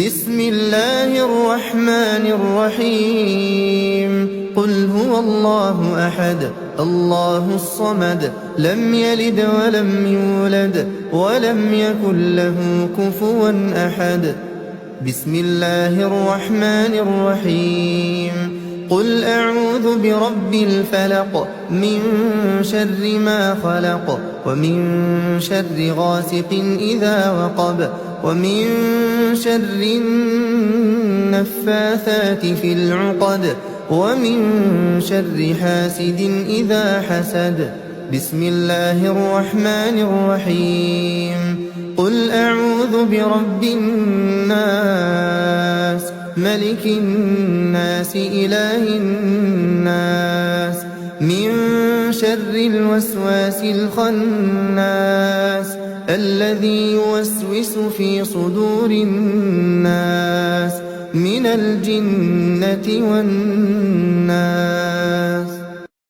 بسم الله الرحمن الرحيم قل هو الله أحد الله الصمد لم يلد ولم يولد ولم يكن له كفوا أحد بسم الله الرحمن الرحيم قل أعوذ برب الفلق من شر ما خلق ومن شر غاسق إذا وقب ومن شر النفاثات في العقد ومن شر حاسد إذا حسد بسم الله الرحمن الرحيم قل أعوذ برب الناس ملك الناس إله الناس من شر الوسواس الخناس الذي يوسوس في صدور الناس من الجنة والناس.